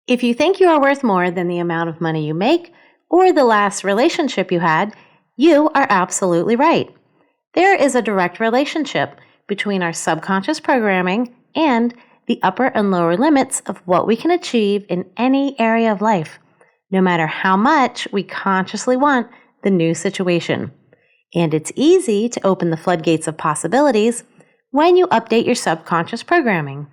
If you think you are worth more than the amount of money you make or the last relationship you had, you are absolutely right. There is a direct relationship between our subconscious programming and the upper and lower limits of what we can achieve in any area of life, no matter how much we consciously want the new situation. And it's easy to open the floodgates of possibilities when you update your subconscious programming.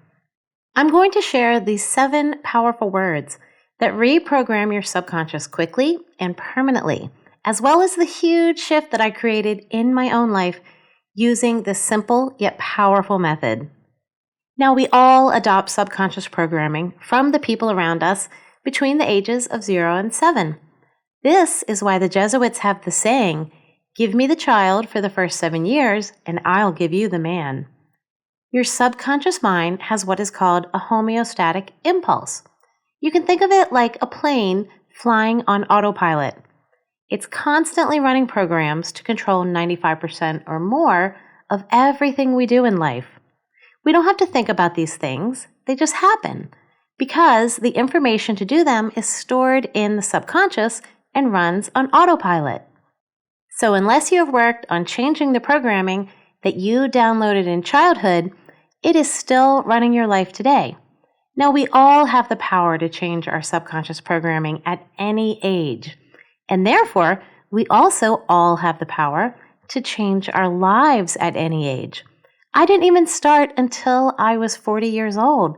I'm going to share these 7 powerful words that reprogram your subconscious quickly and permanently, as well as the huge shift that I created in my own life using this simple yet powerful method. Now, we all adopt subconscious programming from the people around us between the ages of 0 and 7. This is why the Jesuits have the saying, "Give me the child for the first 7 years, and I'll give you the man." Your subconscious mind has what is called a homeostatic impulse. You can think of it like a plane flying on autopilot. It's constantly running programs to control 95% or more of everything we do in life. We don't have to think about these things, they just happen, because the information to do them is stored in the subconscious and runs on autopilot. So unless you have worked on changing the programming that you downloaded in childhood, it is still running your life today. Now, we all have the power to change our subconscious programming at any age, and therefore, we also all have the power to change our lives at any age. I didn't even start until I was 40 years old.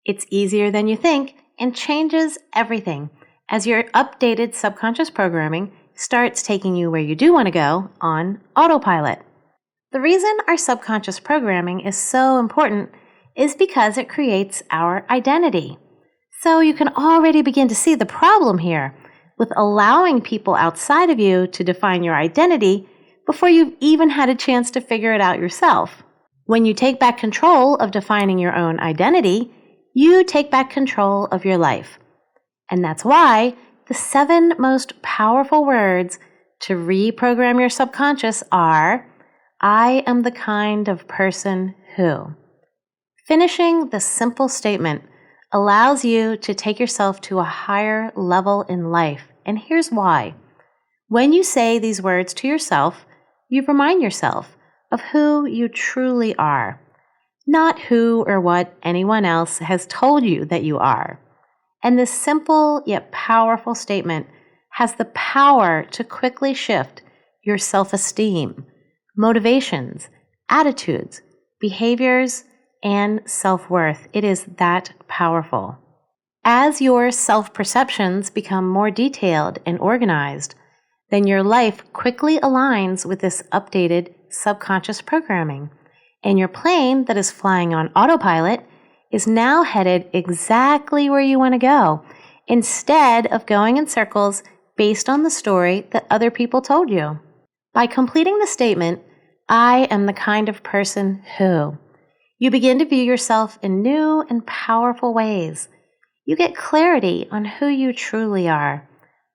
It's easier than you think and changes everything as your updated subconscious programming starts taking you where you do want to go on autopilot. The reason our subconscious programming is so important is because it creates our identity. So you can already begin to see the problem here with allowing people outside of you to define your identity before you've even had a chance to figure it out yourself. When you take back control of defining your own identity, you take back control of your life. And that's why the 7 most powerful words to reprogram your subconscious are, "I am the kind of person who." Finishing the simple statement allows you to take yourself to a higher level in life, and here's why. When you say these words to yourself, you remind yourself of who you truly are, not who or what anyone else has told you that you are. And this simple yet powerful statement has the power to quickly shift your self-esteem, motivations, attitudes, behaviors, and self-worth. It is that powerful. As your self-perceptions become more detailed and organized, then your life quickly aligns with this updated subconscious programming, and your plane that is flying on autopilot is now headed exactly where you want to go, instead of going in circles based on the story that other people told you. By completing the statement, "I am the kind of person who," you begin to view yourself in new and powerful ways. You get clarity on who you truly are,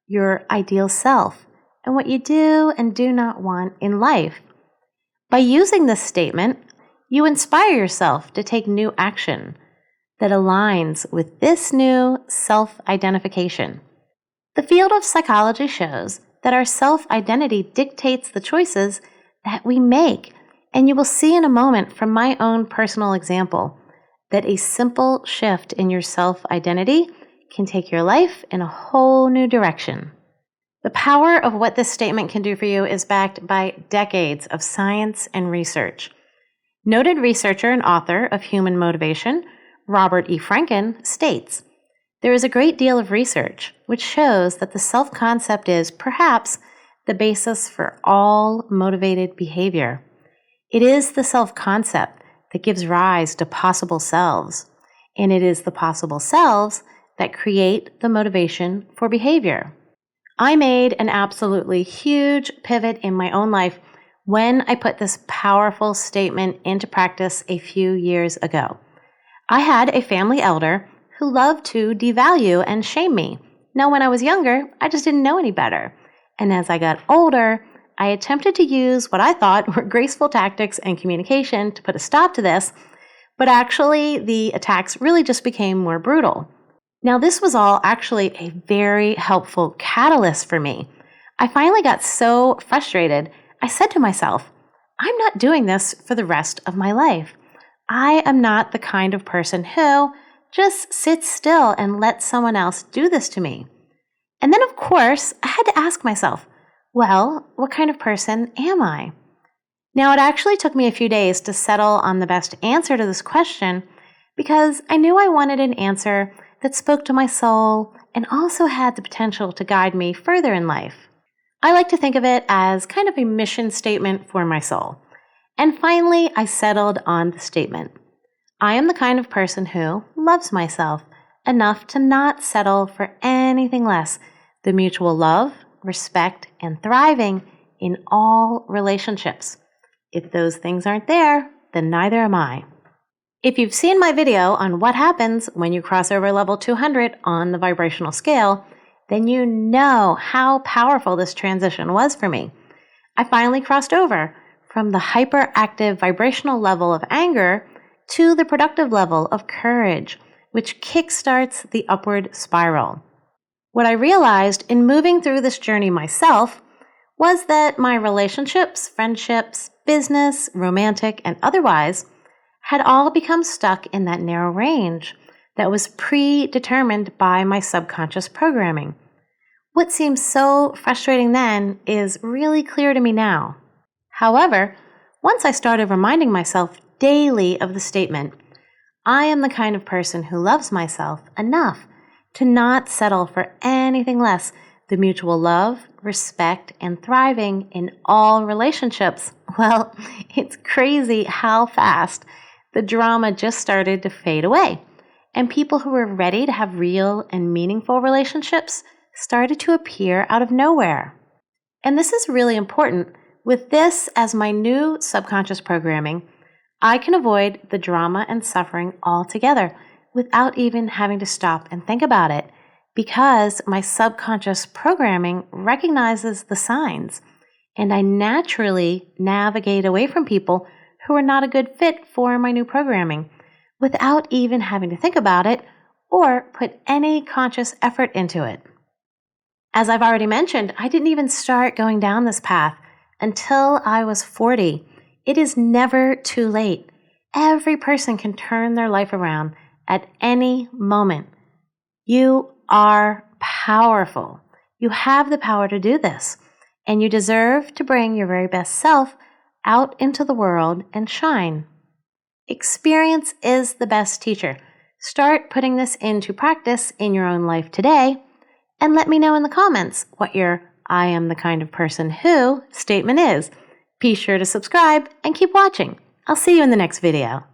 your ideal self, and what you do and do not want in life. By using this statement, you inspire yourself to take new action that aligns with this new self-identification. The field of psychology shows that our self-identity dictates the choices that we make, and you will see in a moment from my own personal example that a simple shift in your self-identity can take your life in a whole new direction. The power of what this statement can do for you is backed by decades of science and research. Noted researcher and author of Human Motivation, Robert E. Franken, states, "There is a great deal of research which shows that the self-concept is perhaps the basis for all motivated behavior. It is the self-concept that gives rise to possible selves, and it is the possible selves that create the motivation for behavior." I made an absolutely huge pivot in my own life when I put this powerful statement into practice a few years ago. I had a family elder who loved to devalue and shame me. Now, when I was younger, I just didn't know any better. And as I got older, I attempted to use what I thought were graceful tactics and communication to put a stop to this, but actually the attacks really just became more brutal. Now, this was all actually a very helpful catalyst for me. I finally got so frustrated, I said to myself, I'm not doing this for the rest of my life. I am not the kind of person who just sits still and lets someone else do this to me. And then, of course, I had to ask myself, well, what kind of person am I? Now, it actually took me a few days to settle on the best answer to this question because I knew I wanted an answer that spoke to my soul and also had the potential to guide me further in life. I like to think of it as kind of a mission statement for my soul. And finally, I settled on the statement. I am the kind of person who loves myself enough to not settle for anything less than mutual love, respect, and thriving in all relationships. If those things aren't there, then neither am I. If you've seen my video on what happens when you cross over level 200 on the vibrational scale, then you know how powerful this transition was for me. I finally crossed over from the hyperactive vibrational level of anger to the productive level of courage, which kickstarts the upward spiral. What I realized in moving through this journey myself was that my relationships, friendships, business, romantic, and otherwise had all become stuck in that narrow range that was predetermined by my subconscious programming. What seemed so frustrating then is really clear to me now. However, once I started reminding myself daily of the statement, I am the kind of person who loves myself enough to not settle for anything less than mutual love, respect, and thriving in all relationships. Well, it's crazy how fast the drama just started to fade away, and people who were ready to have real and meaningful relationships started to appear out of nowhere. And this is really important. With this as my new subconscious programming, I can avoid the drama and suffering altogether without even having to stop and think about it, because my subconscious programming recognizes the signs, and I naturally navigate away from people who are not a good fit for my new programming without even having to think about it or put any conscious effort into it. As I've already mentioned, I didn't even start going down this path until I was 40. It is never too late. Every person can turn their life around at any moment. You are powerful. You have the power to do this, and you deserve to bring your very best self out into the world and shine. Experience is the best teacher. Start putting this into practice in your own life today, and let me know in the comments what your I am the kind of person who statement is. Be sure to subscribe and keep watching. I'll see you in the next video.